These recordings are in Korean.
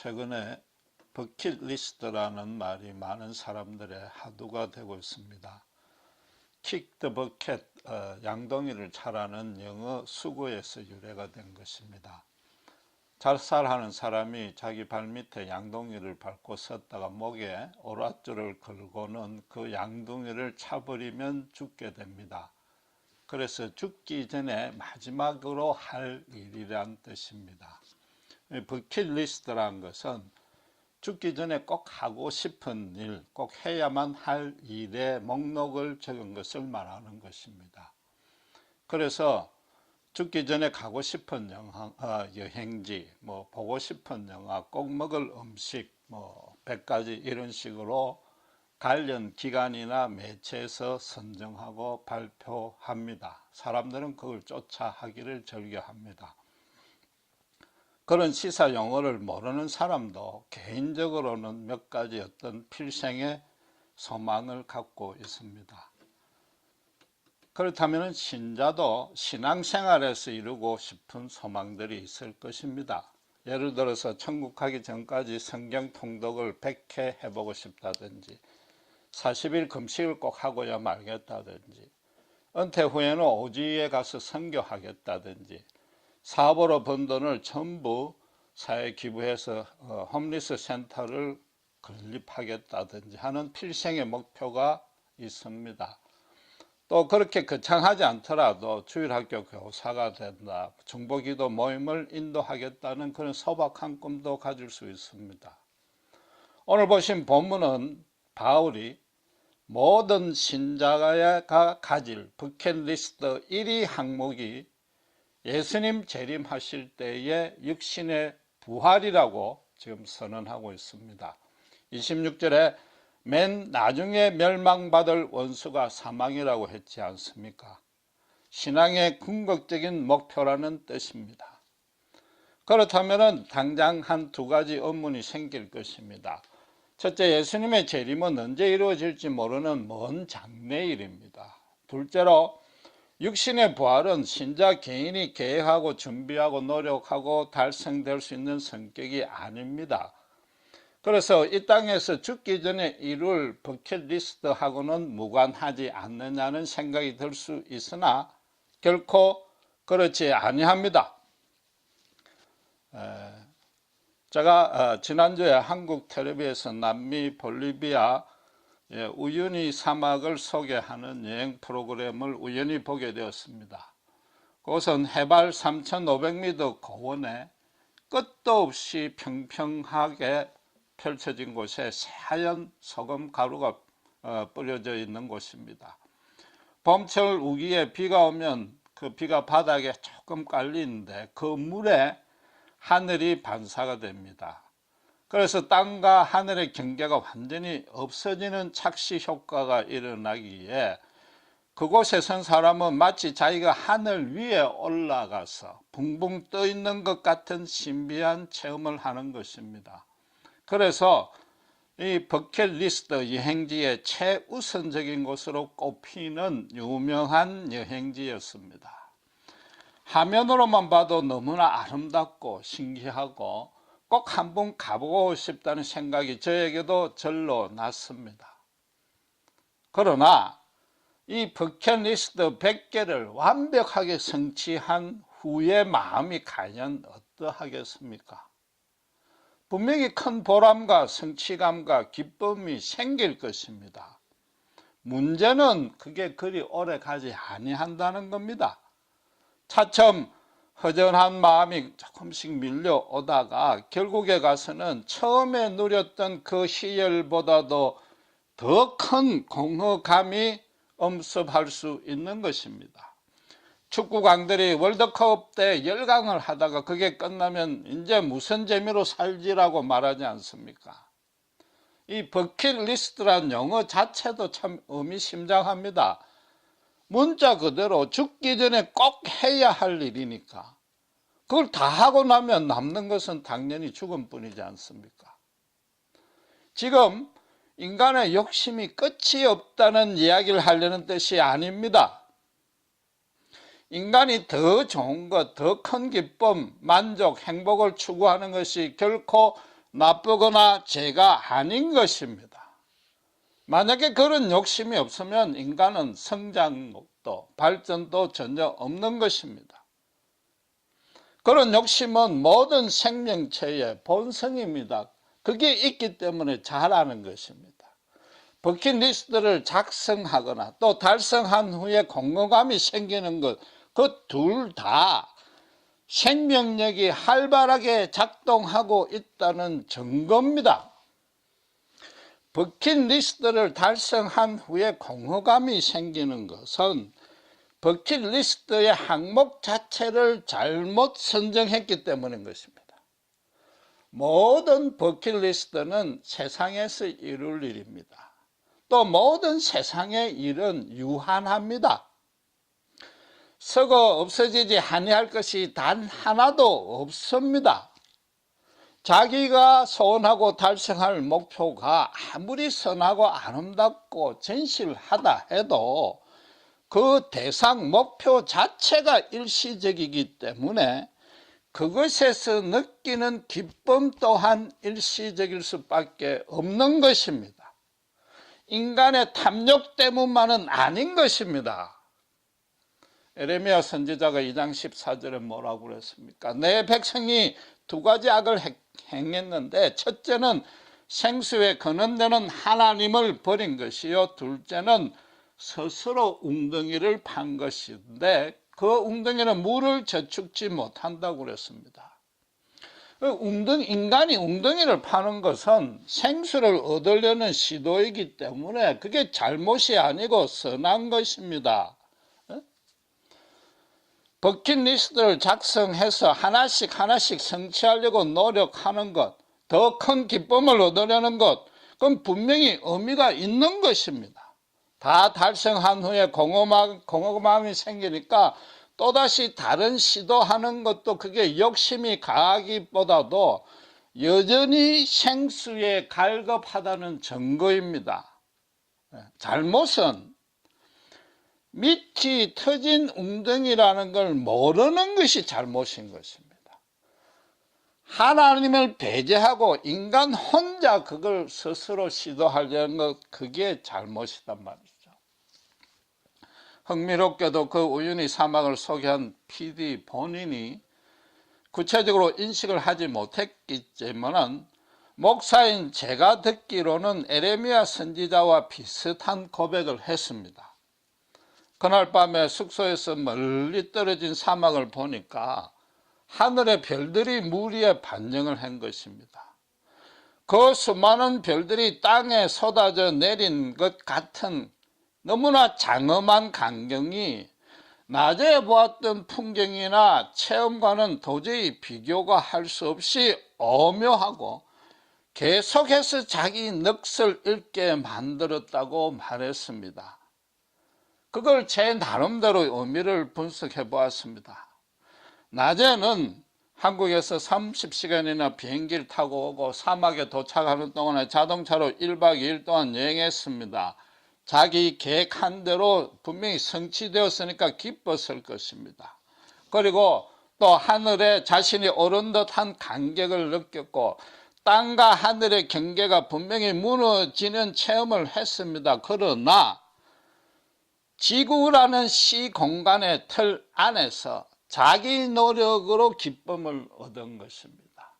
최근에 버킷리스트라는 말이 많은 사람들의 하두가 되고 있습니다. Kick the bucket, 양동이를 차라는 영어 수구에서 유래가 된 것입니다. 잣살하는 사람이 자기 발밑에 양동이를 밟고 섰다가 목에 오랏줄을 걸고는 그 양동이를 차버리면 죽게 됩니다. 그래서 죽기 전에 마지막으로 할 일이란 뜻입니다. 버킷리스트라는 것은 죽기 전에 꼭 하고 싶은 일, 꼭 해야만 할 일의 목록을 적은 것을 말하는 것입니다. 그래서 죽기 전에 가고 싶은 여행지, 보고 싶은 영화, 꼭 먹을 음식, 100가지 이런 식으로 관련 기관이나 매체에서 선정하고 발표합니다. 사람들은 그걸 쫓아 하기를 즐겨합니다. 그런 시사 용어를 모르는 사람도 개인적으로는 몇 가지 어떤 필생의 소망을 갖고 있습니다. 그렇다면 신자도 신앙생활에서 이루고 싶은 소망들이 있을 것입니다. 예를 들어서 천국 가기 전까지 성경 통독을 100회 해보고 싶다든지 40일 금식을 꼭 하고야 말겠다든지 은퇴 후에는 오지에 가서 선교하겠다든지 사업으로 번 돈을 전부 사회 기부해서 홈리스 센터를 건립하겠다든지 하는 필생의 목표가 있습니다. 또 그렇게 거창하지 않더라도 주일학교 교사가 된다, 중보기도 모임을 인도하겠다는 그런 소박한 꿈도 가질 수 있습니다. 오늘 보신 본문은 바울이 모든 신자가 가질 버킷리스트 1위 항목이 예수님 재림하실 때의 육신의 부활이라고 지금 선언하고 있습니다. 26절에 맨 나중에 멸망받을 원수가 사망이라고 했지 않습니까? 신앙의 궁극적인 목표라는 뜻입니다. 그렇다면 당장 한 두 가지 의문이 생길 것입니다. 첫째, 예수님의 재림은 언제 이루어질지 모르는 먼 장래일입니다. 둘째로 육신의 부활은 신자 개인이 계획하고 준비하고 노력하고 달성될 수 있는 성격이 아닙니다. 그래서 이 땅에서 죽기 전에 이룰 버킷리스트하고는 무관하지 않느냐는 생각이 들 수 있으나 결코 그렇지 아니합니다. 제가 지난주에 한국 텔레비에서 남미 볼리비아 우유니 사막을 소개하는 여행 프로그램을 우연히 보게 되었습니다. 그것은 해발 3,500m 고원에 끝도 없이 평평하게 펼쳐진 곳에 새하얀 소금 가루가 뿌려져 있는 곳입니다. 봄철 우기에 비가 오면 그 비가 바닥에 조금 깔리는데 그 물에 하늘이 반사가 됩니다. 그래서 땅과 하늘의 경계가 완전히 없어지는 착시 효과가 일어나기에 그곳에 선 사람은 마치 자기가 하늘 위에 올라가서 붕붕 떠 있는 것 같은 신비한 체험을 하는 것입니다. 그래서 이 버킷리스트 여행지의 최우선적인 곳으로 꼽히는 유명한 여행지였습니다. 화면으로만 봐도 너무나 아름답고 신기하고 꼭 한번 가보고 싶다는 생각이 저에게도 절로 났습니다. 그러나 이 버킷리스트 100개를 완벽하게 성취한 후의 마음이 과연 어떠하겠습니까? 분명히 큰 보람과 성취감과 기쁨이 생길 것입니다. 문제는 그게 그리 오래 가지 아니한다는 겁니다. 차츰 허전한 마음이 조금씩 밀려오다가 결국에 가서는 처음에 누렸던 그 희열보다도 더 큰 공허감이 엄습할 수 있는 것입니다. 축구광들이 월드컵 때 열강을 하다가 그게 끝나면 이제 무슨 재미로 살지라고 말하지 않습니까? 이 버킷리스트란 용어 자체도 참 의미심장합니다. 문자 그대로 죽기 전에 꼭 해야 할 일이니까 그걸 다 하고 나면 남는 것은 당연히 죽음뿐이지 않습니까? 지금 인간의 욕심이 끝이 없다는 이야기를 하려는 뜻이 아닙니다. 인간이 더 좋은 것, 더 큰 기쁨, 만족, 행복을 추구하는 것이 결코 나쁘거나 죄가 아닌 것입니다. 만약에 그런 욕심이 없으면 인간은 성장도 발전도 전혀 없는 것입니다. 그런 욕심은 모든 생명체의 본성입니다. 그게 있기 때문에 자라는 것입니다. 버킷리스트를 작성하거나 또 달성한 후에 공허감이 생기는 것, 그 둘 다 생명력이 활발하게 작동하고 있다는 증거입니다. 버킷리스트를 달성한 후에 공허감이 생기는 것은 버킷리스트의 항목 자체를 잘못 선정했기 때문인 것입니다. 모든 버킷리스트는 세상에서 이룰 일입니다. 또 모든 세상의 일은 유한합니다. 썩어 없어지지 아니할 것이 단 하나도 없습니다. 자기가 소원하고 달성할 목표가 아무리 선하고 아름답고 진실하다 해도 그 대상 목표 자체가 일시적이기 때문에 그것에서 느끼는 기쁨 또한 일시적일 수밖에 없는 것입니다. 인간의 탐욕 때문만은 아닌 것입니다. 에레미야 선지자가 2장 14절에 뭐라고 그랬습니까? 내 백성이 두 가지 악을 행했는데 첫째는 생수에 거는데는 하나님을 버린 것이요, 둘째는 스스로 웅덩이를 판 것인데 그 웅덩이는 물을 저축지 못한다고 그랬습니다. 인간이 웅덩이를 파는 것은 생수를 얻으려는 시도이기 때문에 그게 잘못이 아니고 선한 것입니다. 버킷리스트를 작성해서 하나씩 성취하려고 노력하는 것, 더 큰 기쁨을 얻으려는 것, 그건 분명히 의미가 있는 것입니다. 다 달성한 후에 공허감이 생기니까 또다시 다른 시도하는 것도 그게 욕심이 강하기보다도 여전히 생수에 갈급하다는 증거입니다. 잘못은 밑이 터진 웅덩이라는 걸 모르는 것이 잘못인 것입니다. 하나님을 배제하고 인간 혼자 그걸 스스로 시도하려는 것, 그게 잘못이단 말이죠. 흥미롭게도 그 우유니 사막을 소개한 PD 본인이 구체적으로 인식을 하지 못했겠지만 목사인 제가 듣기로는 에레미야 선지자와 비슷한 고백을 했습니다. 그날 밤에 숙소에서 멀리 떨어진 사막을 보니까 하늘의 별들이 물 위에 반영을 한 것입니다. 그 수많은 별들이 땅에 쏟아져 내린 것 같은 너무나 장엄한 광경이 낮에 보았던 풍경이나 체험과는 도저히 비교가 할 수 없이 오묘하고 계속해서 자기 넋을 잃게 만들었다고 말했습니다. 그걸 제 나름대로 의미를 분석해 보았습니다. 낮에는 한국에서 30시간이나 비행기를 타고 오고 사막에 도착하는 동안에 자동차로 1박 2일 동안 여행했습니다. 자기 계획한 대로 분명히 성취되었으니까 기뻤을 것입니다. 그리고 또 하늘에 자신이 오른 듯한 감격을 느꼈고 땅과 하늘의 경계가 분명히 무너지는 체험을 했습니다. 그러나 지구라는 시공간의 틀 안에서 자기 노력으로 기쁨을 얻은 것입니다.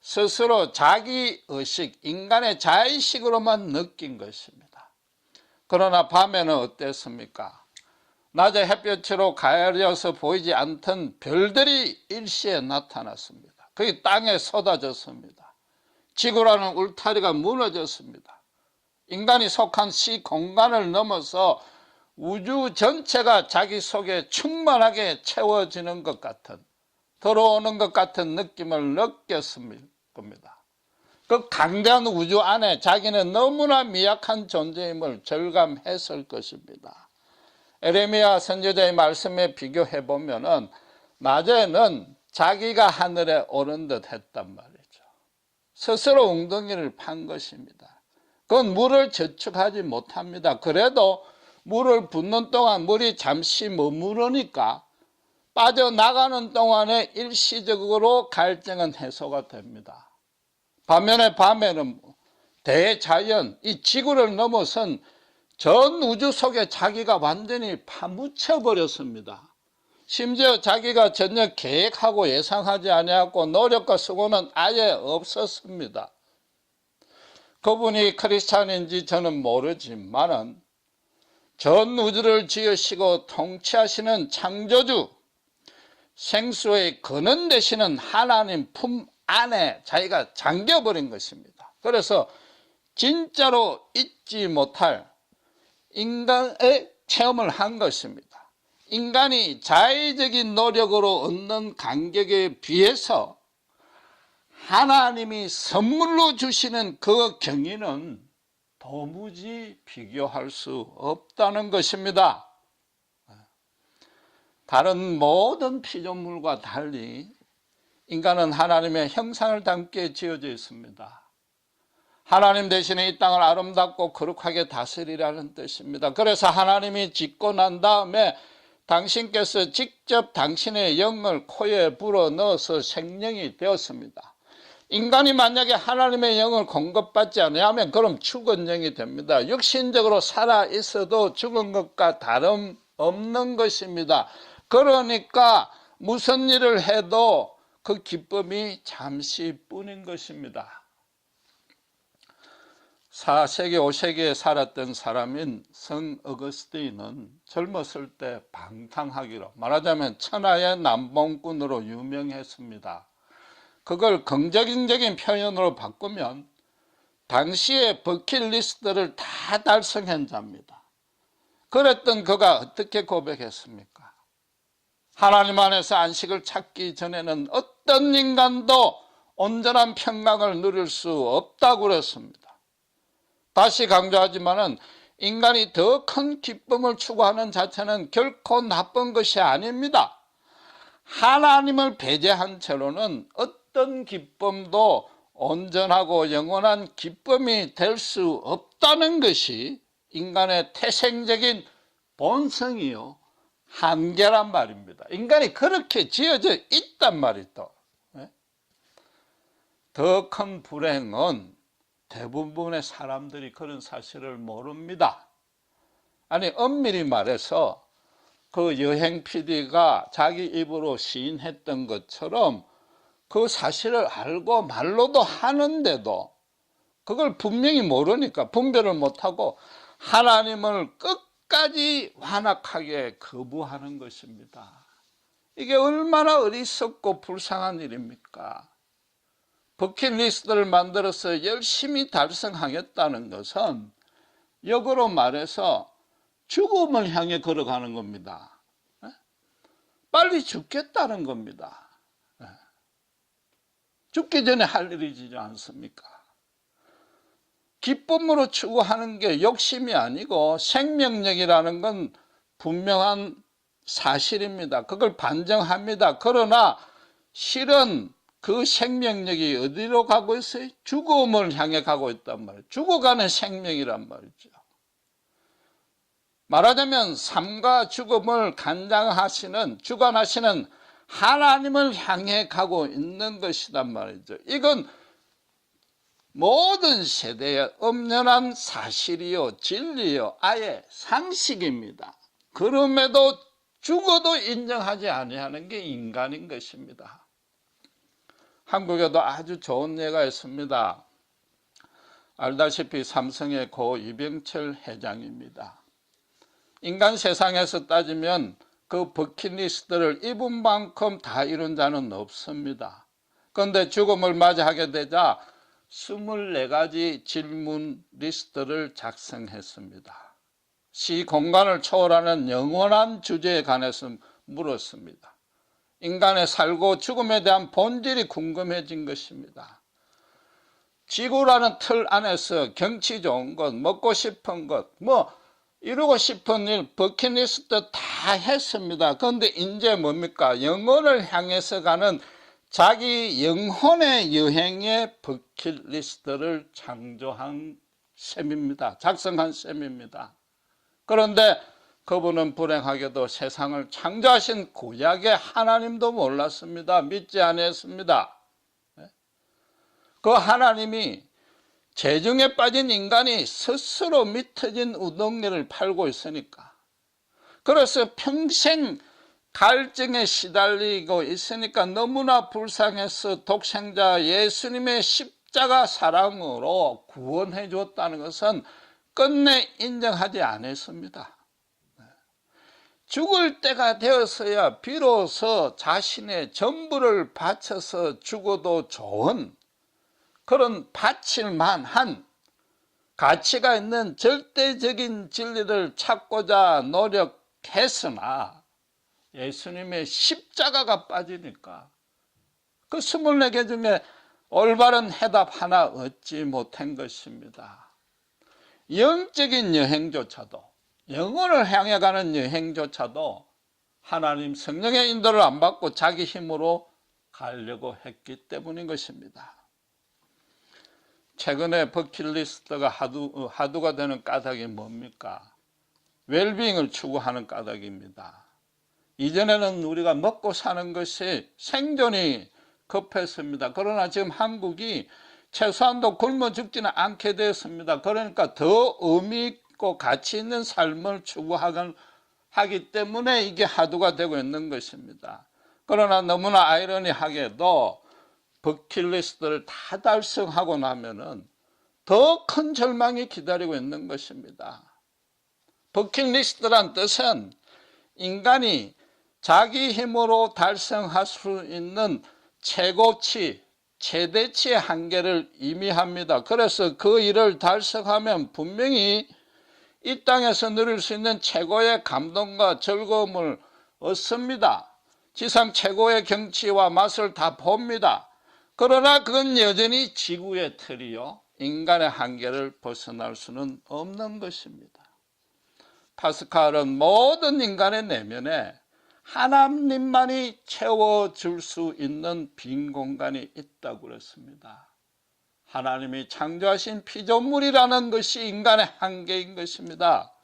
스스로 자기의식, 인간의 자의식으로만 느낀 것입니다. 그러나 밤에는 어땠습니까? 낮에 햇볕으로 가려져서 보이지 않던 별들이 일시에 나타났습니다. 그게 땅에 쏟아졌습니다. 지구라는 울타리가 무너졌습니다. 인간이 속한 시공간을 넘어서 우주 전체가 자기 속에 충만하게 채워지는 것 같은, 들어오는 것 같은 느낌을 느꼈을 겁니다. 그 강대한 우주 안에 자기는 너무나 미약한 존재임을 절감했을 것입니다. 에레미야 선지자의 말씀에 비교해 보면은 낮에는 자기가 하늘에 오른 듯 했단 말이죠. 스스로 웅덩이를 판 것입니다. 그건 물을 저축하지 못합니다. 그래도 물을 붓는 동안 물이 잠시 머무르니까 빠져나가는 동안에 일시적으로 갈증은 해소가 됩니다. 반면에 밤에는 대자연, 이 지구를 넘어선 전 우주 속에 자기가 완전히 파묻혀 버렸습니다. 심지어 자기가 전혀 계획하고 예상하지 아니하고 노력과 수고는 아예 없었습니다. 그분이 크리스찬인지 저는 모르지만은 전 우주를 지으시고 통치하시는 창조주, 생수의 근원 되시는 하나님 품 안에 자기가 잠겨버린 것입니다. 그래서 진짜로 잊지 못할 인간의 체험을 한 것입니다. 인간이 자의적인 노력으로 얻는 간격에 비해서 하나님이 선물로 주시는 그 경위는 도무지 비교할 수 없다는 것입니다. 다른 모든 피조물과 달리 인간은 하나님의 형상을 담게 지어져 있습니다. 하나님 대신에 이 땅을 아름답고 거룩하게 다스리라는 뜻입니다. 그래서 하나님이 짓고 난 다음에 당신께서 직접 당신의 영을 코에 불어넣어서 생명이 되었습니다. 인간이 만약에 하나님의 영을 공급받지 않으면 그럼 죽은 영이 됩니다. 육신적으로 살아있어도 죽은 것과 다름없는 것입니다. 그러니까 무슨 일을 해도 그 기쁨이 잠시뿐인 것입니다. 4세기, 5세기에 살았던 사람인 성 어거스틴은 젊었을 때 방탕하기로, 말하자면 천하의 남봉꾼으로 유명했습니다. 그걸 긍정적인 표현으로 바꾸면 당시의 버킷리스트를 다 달성한 자입니다. 그랬던 그가 어떻게 고백했습니까? 하나님 안에서 안식을 찾기 전에는 어떤 인간도 온전한 평강을 누릴 수 없다고 그랬습니다. 다시 강조하지만은 인간이 더 큰 기쁨을 추구하는 자체는 결코 나쁜 것이 아닙니다. 하나님을 배제한 채로는 어떤 기쁨도 온전하고 영원한 기쁨이 될 수 없다는 것이 인간의 태생적인 본성이요, 한계란 말입니다. 인간이 그렇게 지어져 있단 말이죠. 더 큰 불행은 대부분의 사람들이 그런 사실을 모릅니다. 아니, 엄밀히 말해서 그 여행 PD가 자기 입으로 시인했던 것처럼 그 사실을 알고 말로도 하는데도 그걸 분명히 모르니까 분별을 못하고 하나님을 끝까지 완악하게 거부하는 것입니다. 이게 얼마나 어리석고 불쌍한 일입니까? 버킷리스트를 만들어서 열심히 달성하겠다는 것은 역으로 말해서 죽음을 향해 걸어가는 겁니다. 빨리 죽겠다는 겁니다. 죽기 전에 할 일이지 않습니까? 기쁨으로 추구하는 게 욕심이 아니고 생명력이라는 건 분명한 사실입니다. 그걸 반증합니다. 그러나 실은 그 생명력이 어디로 가고 있어요? 죽음을 향해 가고 있단 말이에요. 죽어가는 생명이란 말이죠. 말하자면 삶과 죽음을 간장하시는, 주관하시는 하나님을 향해 가고 있는 것이란 말이죠. 이건 모든 세대의 엄연한 사실이요, 진리요, 아예 상식입니다. 그럼에도 죽어도 인정하지 아니하는 게 인간인 것입니다. 한국에도 아주 좋은 예가 있습니다. 알다시피 삼성의 고 이병철 회장입니다. 인간 세상에서 따지면 그 버킷리스트를 이분만큼 다 이룬 자는 없습니다. 그런데 죽음을 맞이하게 되자 24가지 질문 리스트를 작성했습니다. 시공간을 초월하는 영원한 주제에 관해서 물었습니다. 인간의 살고 죽음에 대한 본질이 궁금해진 것입니다. 지구라는 틀 안에서 경치 좋은 것, 먹고 싶은 것, 이루고 싶은 일, 버킷리스트 다 했습니다. 그런데 이제 뭡니까? 영혼을 향해서 가는 자기 영혼의 여행의 버킷리스트를 창조한 셈입니다. 작성한 셈입니다. 그런데 그분은 불행하게도 세상을 창조하신 구약의 하나님도 몰랐습니다. 믿지 않았습니다. 그 하나님이 재정에 빠진 인간이 스스로 미터진 우동면을 팔고 있으니까, 그래서 평생 갈증에 시달리고 있으니까 너무나 불쌍해서 독생자 예수님의 십자가 사랑으로 구원해 줬다는 것은 끝내 인정하지 않았습니다. 죽을 때가 되었어야 비로소 자신의 전부를 바쳐서 죽어도 좋은 그런 바칠 만한 가치가 있는 절대적인 진리를 찾고자 노력했으나 예수님의 십자가가 빠지니까 그 24개 중에 올바른 해답 하나 얻지 못한 것입니다. 영적인 여행조차도, 영혼을 향해 가는 여행조차도 하나님 성령의 인도를 안 받고 자기 힘으로 가려고 했기 때문인 것입니다. 최근에 버킷리스트가 하두가 되는 까닭이 뭡니까? 웰빙을 추구하는 까닭입니다. 이전에는 우리가 먹고 사는 것이 생존이 급했습니다. 그러나 지금 한국이 최소한도 굶어 죽지는 않게 되었습니다. 그러니까 더 의미 있고 가치 있는 삶을 추구하기 때문에 이게 하두가 되고 있는 것입니다. 그러나 너무나 아이러니하게도 버킷리스트를 다 달성하고 나면은 더 큰 절망이 기다리고 있는 것입니다. 버킷리스트란 뜻은 인간이 자기 힘으로 달성할 수 있는 최고치, 최대치의 한계를 의미합니다. 그래서 그 일을 달성하면 분명히 이 땅에서 누릴 수 있는 최고의 감동과 즐거움을 얻습니다. 지상 최고의 경치와 맛을 다 봅니다. 그러나 그건 여전히 지구의 틀이요, 인간의 한계를 벗어날 수는 없는 것입니다. 파스칼은 모든 인간의 내면에 하나님만이 채워줄 수 있는 빈 공간이 있다고 그랬습니다. 하나님이 창조하신 피조물이라는 것이 인간의 한계인 것입니다.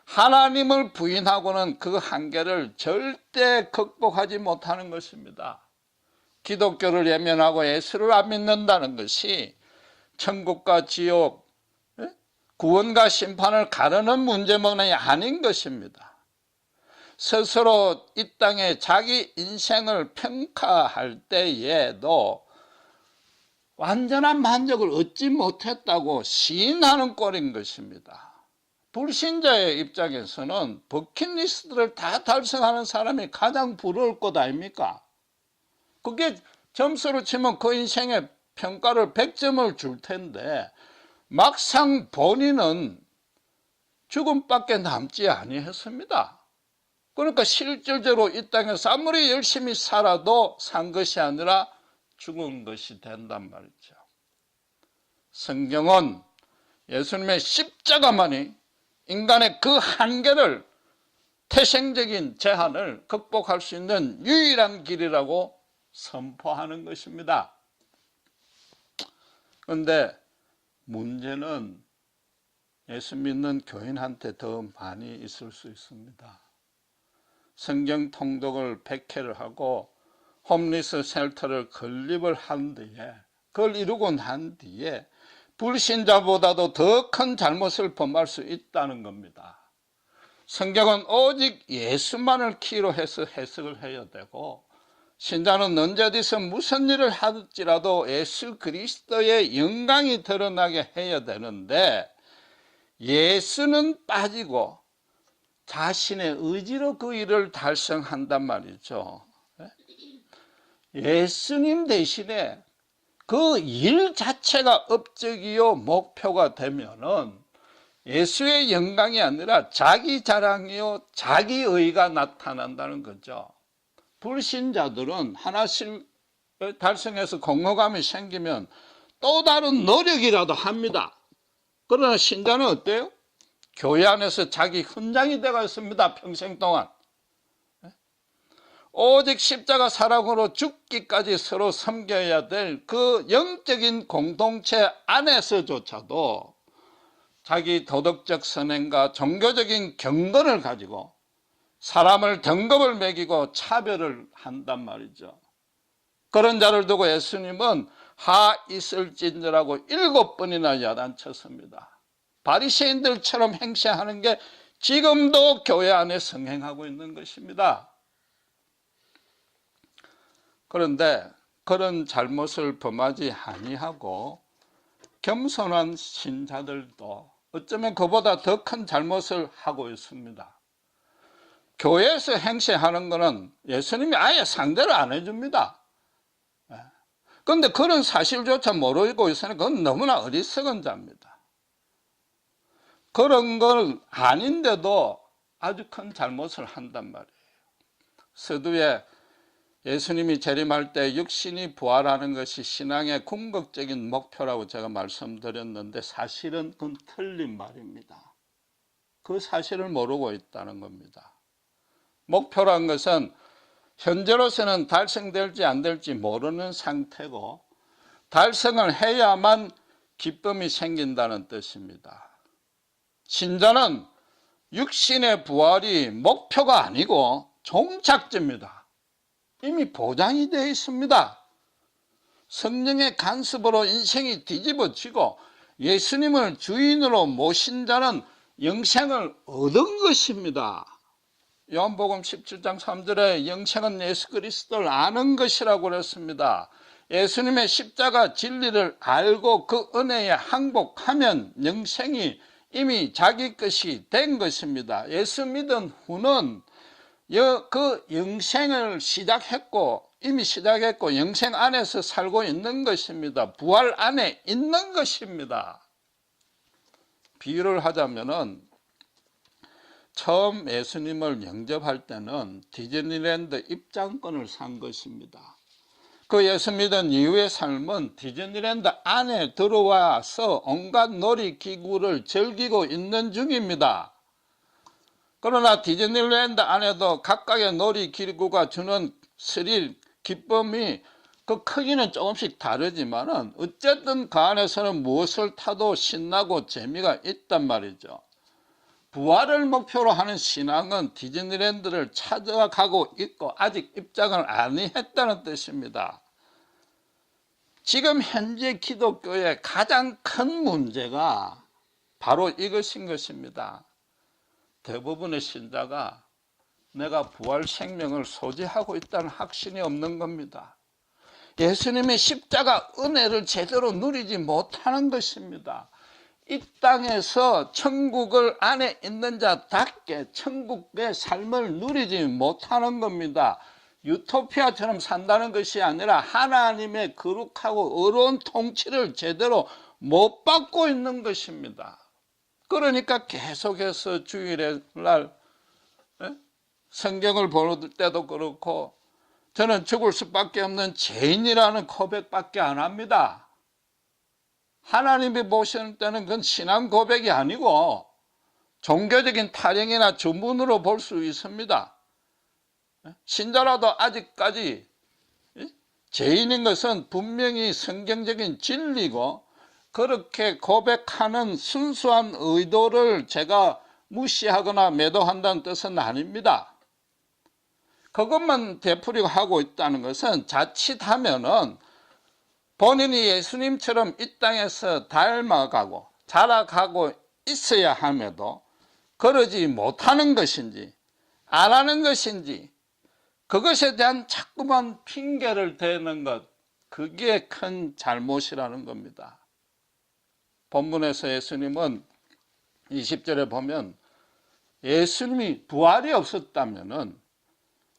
하나님을 부인하고는 그 한계를 절대 극복하지 못하는 것입니다. 기독교를 외면하고 예수를 안 믿는다는 것이 천국과 지옥, 구원과 심판을 가르는 문제만이 아닌 것입니다. 스스로 이 땅에 자기 인생을 평가할 때에도 완전한 만족을 얻지 못했다고 시인하는 꼴인 것입니다. 불신자의 입장에서는 버킷리스트를 다 달성하는 사람이 가장 부러울 것 아닙니까? 그게 점수로 치면 그 인생에 평가를 100점을 줄 텐데 막상 본인은 죽음밖에 남지 아니했습니다. 그러니까 실질적으로 이 땅에서 아무리 열심히 살아도 산 것이 아니라 죽은 것이 된단 말이죠. 성경은 예수님의 십자가만이 인간의 그 한계를, 태생적인 제한을 극복할 수 있는 유일한 길이라고 선포하는 것입니다. 그런데 문제는 예수 믿는 교인한테 더 많이 있을 수 있습니다. 성경 통독을 100회를 하고 홈리스 쉘터를 건립을 한 뒤에, 그걸 이루고 난 뒤에 불신자보다도 더 큰 잘못을 범할 수 있다는 겁니다. 성경은 오직 예수만을 키로 해서 해석을 해야 되고, 신자는 언제 어디서 무슨 일을 하더라도 예수 그리스도의 영광이 드러나게 해야 되는데, 예수는 빠지고 자신의 의지로 그 일을 달성한단 말이죠. 예수님 대신에 그 일 자체가 업적이요 목표가 되면은 예수의 영광이 아니라 자기 자랑이요 자기의가 나타난다는 거죠. 불신자들은 하나씩 달성해서 공허감이 생기면 또 다른 노력이라도 합니다. 그러나 신자는 어때요? 교회 안에서 자기 훈장이 되어 있습니다. 평생 동안. 오직 십자가 사랑으로 죽기까지 서로 섬겨야 될 그 영적인 공동체 안에서조차도 자기 도덕적 선행과 종교적인 경건을 가지고 사람을 등급을 매기고 차별을 한단 말이죠. 그런 자를 두고 예수님은 하 있을진저라고 7번이나 야단쳤습니다. 바리새인들처럼 행세하는 게 지금도 교회 안에 성행하고 있는 것입니다. 그런데 그런 잘못을 범하지 아니하고 겸손한 신자들도 어쩌면 그보다 더 큰 잘못을 하고 있습니다. 교회에서 행세하는 것은 예수님이 아예 상대를 안 해줍니다. 그런데 그런 사실조차 모르고 있으니까 그건 너무나 어리석은 자입니다. 그런 걸 아닌데도 아주 큰 잘못을 한단 말이에요. 서두에 예수님이 재림할 때 육신이 부활하는 것이 신앙의 궁극적인 목표라고 제가 말씀드렸는데 사실은 그건 틀린 말입니다. 그 사실을 모르고 있다는 겁니다. 목표란 것은 현재로서는 달성될지 안 될지 모르는 상태고 달성을 해야만 기쁨이 생긴다는 뜻입니다. 신자는 육신의 부활이 목표가 아니고 종착지입니다. 이미 보장이 되어 있습니다. 성령의 간섭으로 인생이 뒤집어지고 예수님을 주인으로 모신 자는 영생을 얻은 것입니다. 요한복음 17장 3절에 영생은 예수 그리스도를 아는 것이라고 그랬습니다. 예수님의 십자가 진리를 알고 그 은혜에 항복하면 영생이 이미 자기 것이 된 것입니다. 예수 믿은 후는 그 영생을 이미 시작했고 영생 안에서 살고 있는 것입니다. 부활 안에 있는 것입니다. 비유를 하자면은 처음 예수님을 영접할 때는 디즈니랜드 입장권을 산 것입니다. 그 예수 믿은 이후의 삶은 디즈니랜드 안에 들어와서 온갖 놀이기구를 즐기고 있는 중입니다. 그러나 디즈니랜드 안에도 각각의 놀이기구가 주는 스릴, 기쁨이 그 크기는 조금씩 다르지만은 어쨌든 그 안에서는 무엇을 타도 신나고 재미가 있단 말이죠. 부활을 목표로 하는 신앙은 디즈니랜드를 찾아가고 있고 아직 입장을 안 했다는 뜻입니다. 지금 현재 기독교의 가장 큰 문제가 바로 이것인 것입니다. 대부분의 신자가 내가 부활 생명을 소지하고 있다는 확신이 없는 겁니다. 예수님의 십자가 은혜를 제대로 누리지 못하는 것입니다. 이 땅에서 천국을 안에 있는 자답게 천국의 삶을 누리지 못하는 겁니다. 유토피아처럼 산다는 것이 아니라 하나님의 거룩하고 의로운 통치를 제대로 못 받고 있는 것입니다. 그러니까 계속해서 주일에 날 성경을 볼 때도 그렇고 저는 죽을 수밖에 없는 죄인이라는 고백밖에 안 합니다. 하나님이 보시는 때는 그건 신앙 고백이 아니고 종교적인 타령이나 주문으로 볼 수 있습니다. 신자라도 아직까지 죄인인 것은 분명히 성경적인 진리고 그렇게 고백하는 순수한 의도를 제가 무시하거나 매도한다는 뜻은 아닙니다. 그것만 되풀이고 하고 있다는 것은 자칫하면은 본인이 예수님처럼 이 땅에서 닮아가고 자라가고 있어야 함에도 그러지 못하는 것인지 안 하는 것인지 그것에 대한 자꾸만 핑계를 대는 것, 그게 큰 잘못이라는 겁니다. 본문에서 예수님은 20절에 보면 예수님이 부활이 없었다면은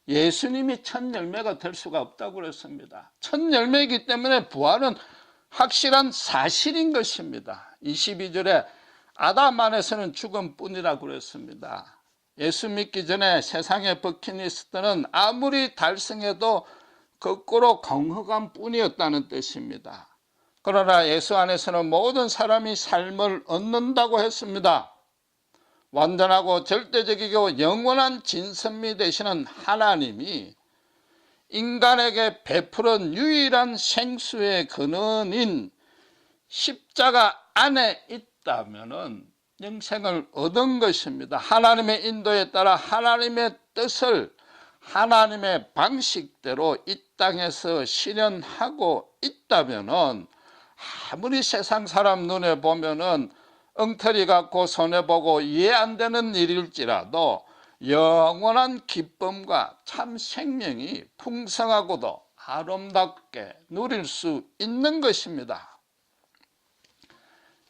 예수님이 첫 열매가 될 수가 없다고 그랬습니다. 첫 열매이기 때문에 부활은 확실한 사실인 것입니다. 22절에 아담 안에서는 죽음뿐이라고 그랬습니다. 예수 믿기 전에 세상의 버킷리스트는 아무리 달성해도 거꾸로 공허감 뿐이었다는 뜻입니다. 그러나 예수 안에서는 모든 사람이 삶을 얻는다고 했습니다. 완전하고 절대적이고 영원한 진선미 되시는 하나님이 인간에게 베푸른 유일한 생수의 근원인 십자가 안에 있다면은 영생을 얻은 것입니다. 하나님의 인도에 따라 하나님의 뜻을 하나님의 방식대로 이 땅에서 실현하고 있다면은 아무리 세상 사람 눈에 보면은 엉터리 같고 손해보고 이해 안 되는 일일지라도 영원한 기쁨과 참 생명이 풍성하고도 아름답게 누릴 수 있는 것입니다.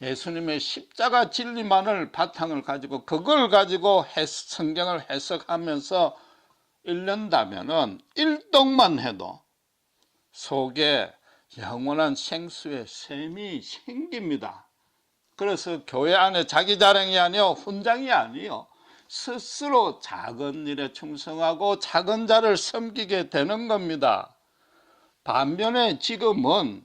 예수님의 십자가 진리만을 바탕을 가지고 그걸 가지고 성경을 해석하면서 읽는다면은 일독만 해도 속에 영원한 생수의 샘이 생깁니다. 그래서 교회 안에 자기 자랑이 아니요 훈장이 아니요 스스로 작은 일에 충성하고 작은 자를 섬기게 되는 겁니다. 반면에 지금은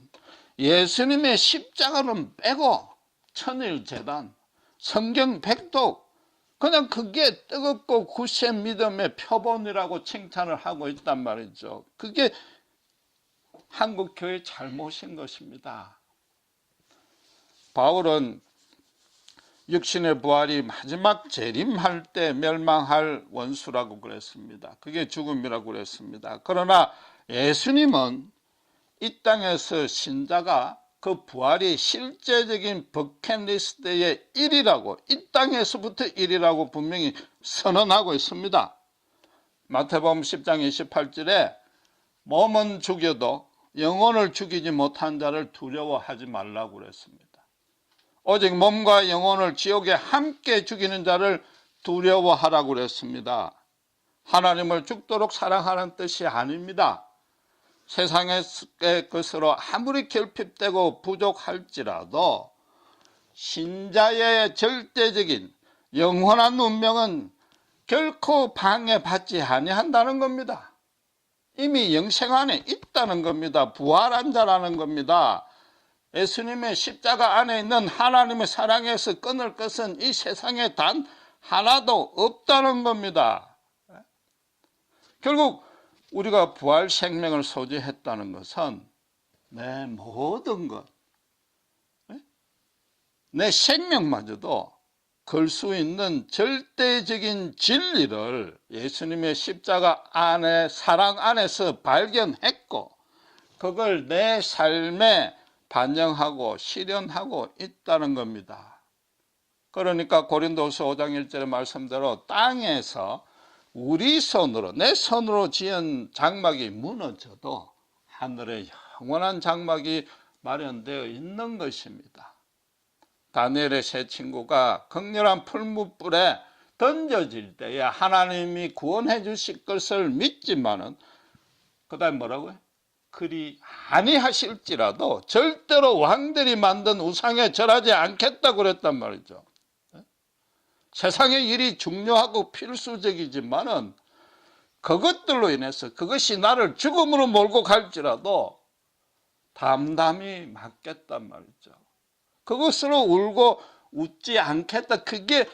예수님의 십자가는 빼고 천일재단, 성경 백독 그냥 그게 뜨겁고 굳센 믿음의 표본이라고 칭찬을 하고 있단 말이죠. 그게 한국교회의 잘못인 것입니다. 바울은 육신의 부활이 마지막 재림할 때 멸망할 원수라고 그랬습니다. 그게 죽음이라고 그랬습니다. 그러나 예수님은 이 땅에서 신자가 그 부활이 실제적인 버킷리스트의 일이라고, 이 땅에서부터 일이라고 분명히 선언하고 있습니다. 마태복음 10장 28절에 몸은 죽여도 영혼을 죽이지 못한 자를 두려워하지 말라고 그랬습니다. 오직 몸과 영혼을 지옥에 함께 죽이는 자를 두려워하라고 그랬습니다. 하나님을 죽도록 사랑하는 뜻이 아닙니다. 세상의 것으로 아무리 결핍되고 부족할지라도 신자의 절대적인 영원한 운명은 결코 방해받지 아니한다는 겁니다. 이미 영생 안에 있다는 겁니다. 부활한 자라는 겁니다. 예수님의 십자가 안에 있는 하나님의 사랑에서 끊을 것은 이 세상에 단 하나도 없다는 겁니다. 결국 우리가 부활 생명을 소지했다는 것은 내 모든 것, 내 생명마저도 걸 수 있는 절대적인 진리를 예수님의 십자가 안에 사랑 안에서 발견했고 그걸 내 삶에 반영하고 실현하고 있다는 겁니다. 그러니까 고린도서 5장 1절의 말씀대로 땅에서 우리 손으로 내 손으로 지은 장막이 무너져도 하늘에 영원한 장막이 마련되어 있는 것입니다. 다니엘의 세 친구가 극렬한 풀무불에 던져질 때에 하나님이 구원해 주실 것을 믿지만은 그 다음에 뭐라고요? 그리 아니하실지라도 절대로 왕들이 만든 우상에 절하지 않겠다고 그랬단 말이죠. 세상의 일이 중요하고 필수적이지만은 그것들로 인해서 그것이 나를 죽음으로 몰고 갈지라도 담담히 맡겠단 말이죠. 그것으로 울고 웃지 않겠다. 그게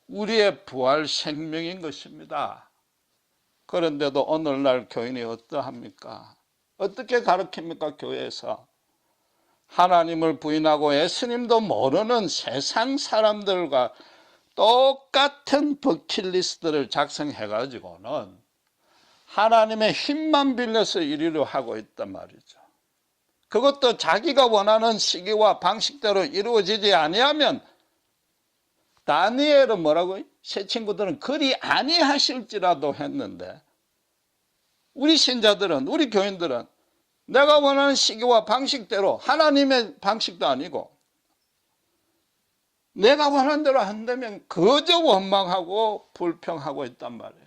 우리의 부활 생명인 것입니다. 그런데도 오늘날 교인이 어떠합니까? 어떻게 가르칩니까? 교회에서 하나님을 부인하고 예수님도 모르는 세상 사람들과 똑같은 버킷리스트를 작성해 가지고는 하나님의 힘만 빌려서 이리로 하고 있단 말이죠. 그것도 자기가 원하는 시기와 방식대로 이루어지지 아니하면 다니엘은 뭐라고요? 새 친구들은 그리 아니하실지라도 했는데 우리 신자들은, 우리 교인들은 내가 원하는 시기와 방식대로 하나님의 방식도 아니고 내가 원하는 대로 한다면 그저 원망하고 불평하고 있단 말이에요.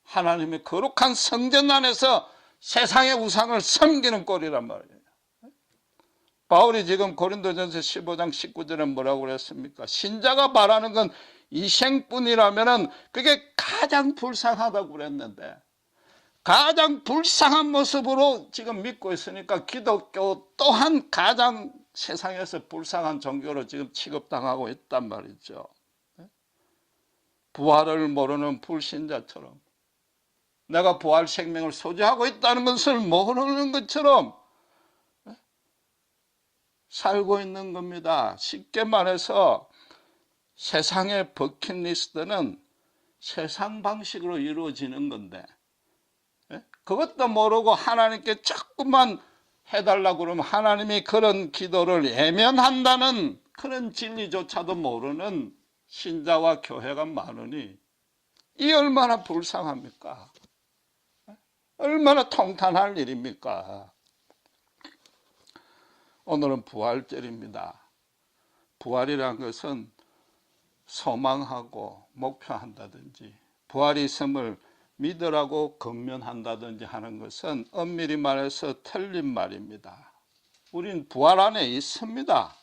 하나님의 거룩한 성전 안에서 세상의 우상을 섬기는 꼴이란 말이에요. 바울이 지금 고린도전서 15장 19절에 뭐라고 그랬습니까? 신자가 말하는 건 이생뿐이라면 그게 가장 불쌍하다고 그랬는데 가장 불쌍한 모습으로 지금 믿고 있으니까 기독교 또한 가장 세상에서 불쌍한 종교로 지금 취급당하고 있단 말이죠. 부활을 모르는 불신자처럼 내가 부활 생명을 소지하고 있다는 것을 모르는 것처럼 살고 있는 겁니다. 쉽게 말해서 세상의 버킷리스트는 세상 방식으로 이루어지는 건데, 그것도 모르고 하나님께 자꾸만 해달라고 그러면 하나님이 그런 기도를 외면한다는 그런 진리조차도 모르는 신자와 교회가 많으니 이 얼마나 불쌍합니까? 얼마나 통탄할 일입니까? 오늘은 부활절입니다. 부활이란 것은 소망하고 목표한다든지 부활이 있음을 믿으라고 권면한다든지 하는 것은 엄밀히 말해서 틀린 말입니다. 우린 부활 안에 있습니다.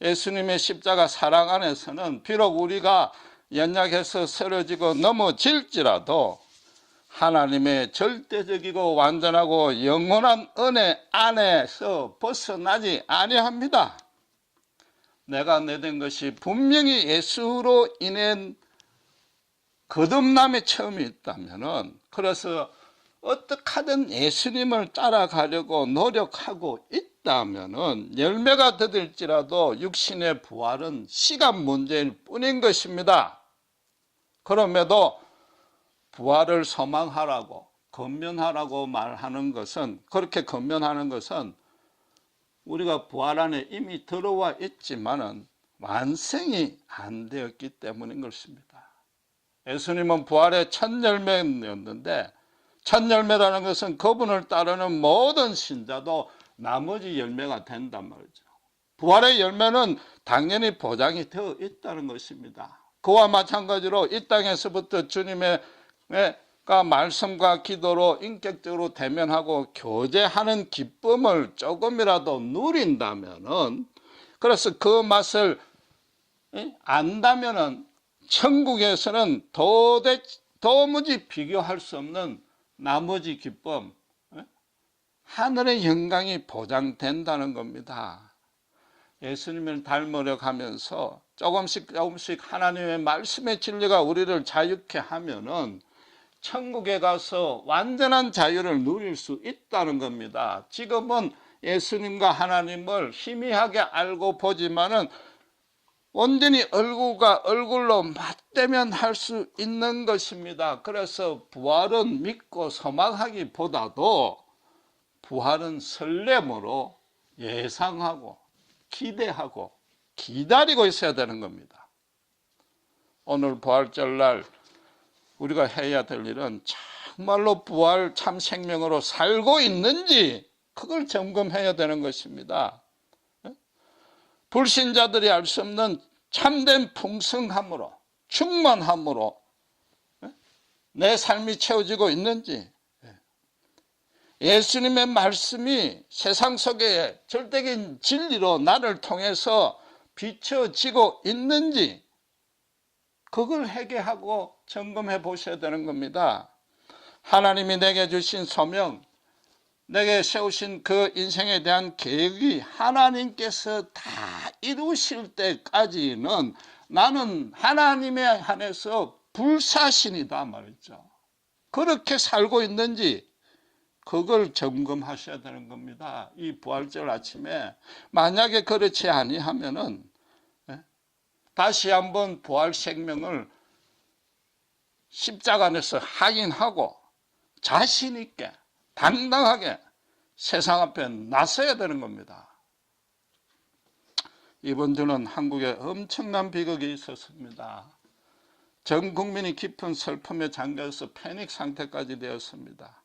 예수님의 십자가 사랑 안에서는 비록 우리가 연약해서 쓰러지고 넘어질지라도 하나님의 절대적이고 완전하고 영원한 은혜 안에서 벗어나지 아니합니다. 내가 내된 것이 분명히 예수로 인한 거듭남의 체험이 있다면은, 그래서 어떻게 하든 예수님을 따라가려고 노력하고 있다면은 열매가 더딜지라도 육신의 부활은 시간 문제일 뿐인 것입니다. 그럼에도 부활을 소망하라고 권면하라고 말하는 것은, 그렇게 권면하는 것은 우리가 부활 안에 이미 들어와 있지만은 완성이 안 되었기 때문인 것입니다. 예수님은 부활의 첫 열매였는데, 첫 열매라는 것은 그분을 따르는 모든 신자도 나머지 열매가 된단 말이죠. 부활의 열매는 당연히 보장이 되어 있다는 것입니다. 그와 마찬가지로 이 땅에서부터 주님의 말씀과 기도로 인격적으로 대면하고 교제하는 기쁨을 조금이라도 누린다면은, 그래서 그 맛을 안다면은 천국에서는 도무지 비교할 수 없는 나머지 기쁨, 하늘의 영광이 보장된다는 겁니다. 예수님을 닮으려 하면서 조금씩 하나님의 말씀의 진리가 우리를 자유케 하면은 천국에 가서 완전한 자유를 누릴 수 있다는 겁니다. 지금은 예수님과 하나님을 희미하게 알고 보지만은 온전히 얼굴과 얼굴로 맞대면 할 수 있는 것입니다. 그래서 부활은 믿고 소망하기보다도 부활은 설렘으로 예상하고 기대하고 기다리고 있어야 되는 겁니다. 오늘 부활절날 우리가 해야 될 일은 정말로 부활 참 생명으로 살고 있는지 그걸 점검해야 되는 것입니다. 불신자들이 알 수 없는 참된 풍성함으로, 충만함으로 내 삶이 채워지고 있는지, 예수님의 말씀이 세상 속에 절대적인 진리로 나를 통해서 비춰지고 있는지 그걸 회개하고 점검해 보셔야 되는 겁니다. 하나님이 내게 주신 소명, 내게 세우신 그 인생에 대한 계획이 하나님께서 다 이루실 때까지는 나는 하나님에 한해서 불사신이다 말이죠. 그렇게 살고 있는지 그걸 점검하셔야 되는 겁니다. 이 부활절 아침에 만약에 그렇지 아니하면은 다시 한번 부활 생명을 십자가 안에서 확인하고 자신 있게 당당하게 세상 앞에 나서야 되는 겁니다. 이번 주는 한국에 엄청난 비극이 있었습니다. 전 국민이 깊은 슬픔에 잠겨서 패닉 상태까지 되었습니다.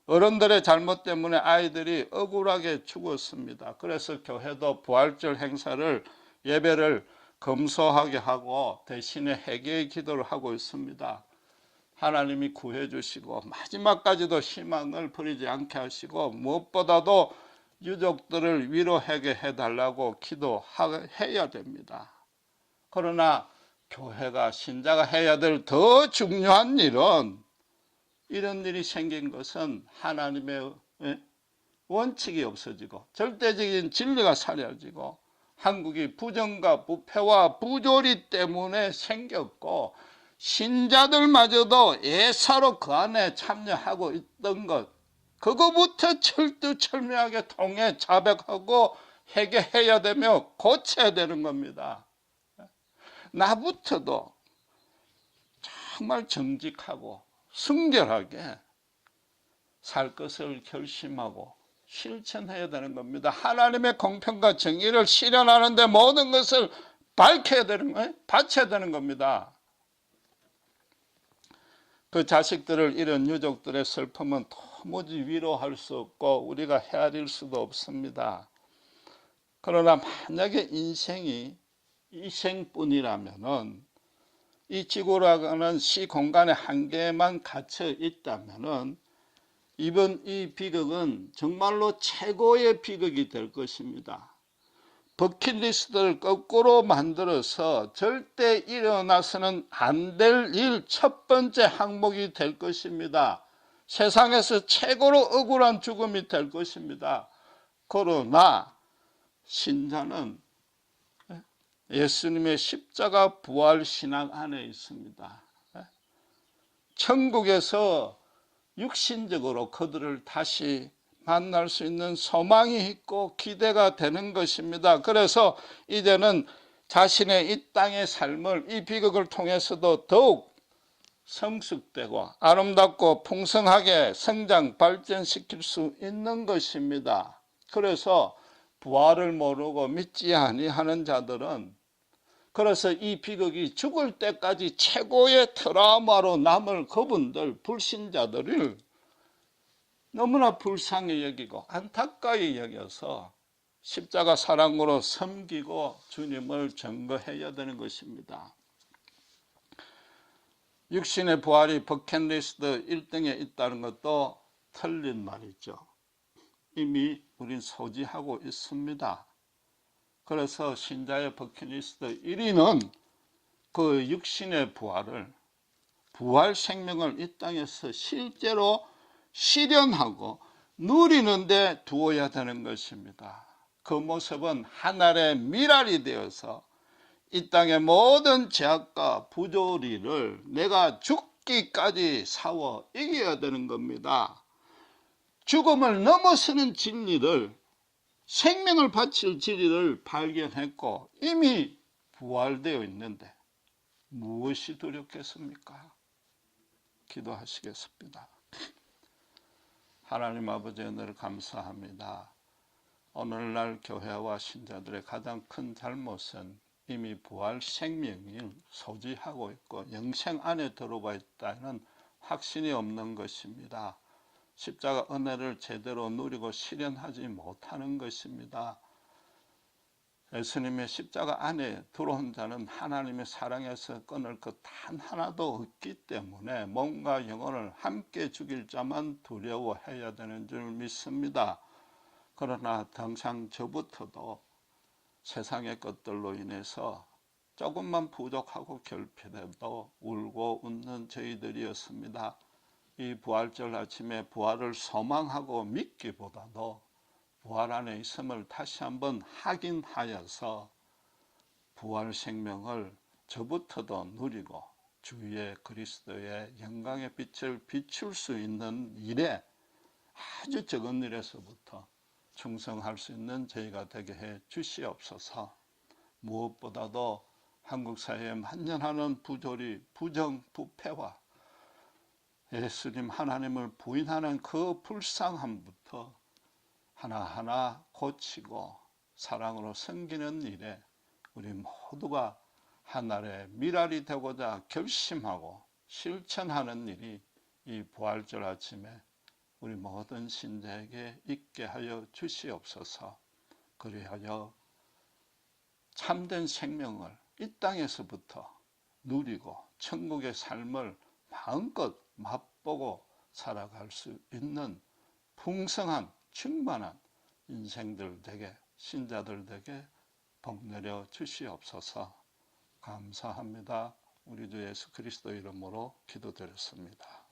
어른들의 잘못 때문에 아이들이 억울하게 죽었습니다. 그래서 교회도 부활절 행사를, 예배를 검소하게 하고 대신에 회개의 기도를 하고 있습니다. 하나님이 구해주시고 마지막까지도 희망을 버리지 않게 하시고 무엇보다도 유족들을 위로하게 해달라고 기도해야 됩니다. 그러나 교회가, 신자가 해야 될 더 중요한 일은, 이런 일이 생긴 것은 하나님의 원칙이 없어지고 절대적인 진리가 사라지고 한국이 부정과 부패와 부조리 때문에 생겼고 신자들마저도 예사로 그 안에 참여하고 있던 것, 그거부터 철두철미하게 통해 자백하고 회개해야 되며 고쳐야 되는 겁니다. 나부터도 정말 정직하고 순결하게 살 것을 결심하고 실천해야 되는 겁니다. 하나님의 공평과 정의를 실현하는데 모든 것을 밝혀야 되는 거예요. 바쳐야 되는 겁니다. 그 자식들을 잃은 유족들의 슬픔은 도무지 위로할 수 없고 우리가 헤아릴 수도 없습니다. 그러나 만약에 인생이 이 생뿐이라면은 이 지구라는 시공간의 한계에만 갇혀 있다면은 이번 이 비극은 정말로 최고의 비극이 될 것입니다. 버킷리스트를 거꾸로 만들어서 절대 일어나서는 안 될 일 첫 번째 항목이 될 것입니다. 세상에서 최고로 억울한 죽음이 될 것입니다. 그러나 신자는 예수님의 십자가 부활 신앙 안에 있습니다. 천국에서 육신적으로 그들을 다시 만날 수 있는 소망이 있고 기대가 되는 것입니다. 그래서 이제는 자신의 이 땅의 삶을 이 비극을 통해서도 더욱 성숙되고 아름답고 풍성하게 성장 발전시킬 수 있는 것입니다. 그래서 부활을 모르고 믿지 아니하는 자들은 그래서 이 비극이 죽을 때까지 최고의 트라우마로 남을 그분들 불신자들을 너무나 불쌍히 여기고 안타까이 여겨서 십자가 사랑으로 섬기고 주님을 증거해야 되는 것입니다. 육신의 부활이 버킷리스트 1등에 있다는 것도 틀린 말이죠. 이미 우린 소지하고 있습니다. 그래서 신자의 버킷리스트 1위는 그 육신의 부활을, 부활 생명을 이 땅에서 실제로 실현하고 누리는 데 두어야 되는 것입니다. 그 모습은 하늘의 미랄이 되어서 이 땅의 모든 죄악과 부조리를 내가 죽기까지 싸워 이겨야 되는 겁니다. 죽음을 넘어서는 진리를, 생명을 바칠 진리를 발견했고 이미 부활되어 있는데 무엇이 두렵겠습니까? 기도하시겠습니다. 하나님 아버지 은혜를 감사합니다. 오늘날 교회와 신자들의 가장 큰 잘못은 이미 부활 생명을 소지하고 있고 영생 안에 들어가 있다는 확신이 없는 것입니다. 십자가 은혜를 제대로 누리고 실현하지 못하는 것입니다. 예수님의 십자가 안에 들어온 자는 하나님의 사랑에서 끊을 것 단 하나도 없기 때문에 몸과 영혼을 함께 죽일 자만 두려워해야 되는 줄 믿습니다. 그러나 당장 저부터도 세상의 것들로 인해서 조금만 부족하고 결핍해도 울고 웃는 저희들이었습니다. 이 부활절 아침에 부활을 소망하고 믿기보다도 부활 안에 있음을 다시 한번 확인하여서 부활 생명을 저부터도 누리고 주의 그리스도의 영광의 빛을 비출 수 있는 일에 아주 적은 일에서부터 충성할 수 있는 저희가 되게 해 주시옵소서. 무엇보다도 한국 사회에 만연하는 부조리, 부정, 부패와 예수님 하나님을 부인하는 그 불쌍함부터 하나하나 고치고 사랑으로 섬기는 일에 우리 모두가 하늘의 미랄이 되고자 결심하고 실천하는 일이 이 부활절 아침에 우리 모든 신자에게 있게 하여 주시옵소서. 그리하여 참된 생명을 이 땅에서부터 누리고 천국의 삶을 마음껏 맛보고 살아갈 수 있는 풍성한 충만한 인생들 되게 신자들 되게 복 내려 주시옵소서. 감사합니다. 우리 주 예수 그리스도 이름으로 기도드렸습니다.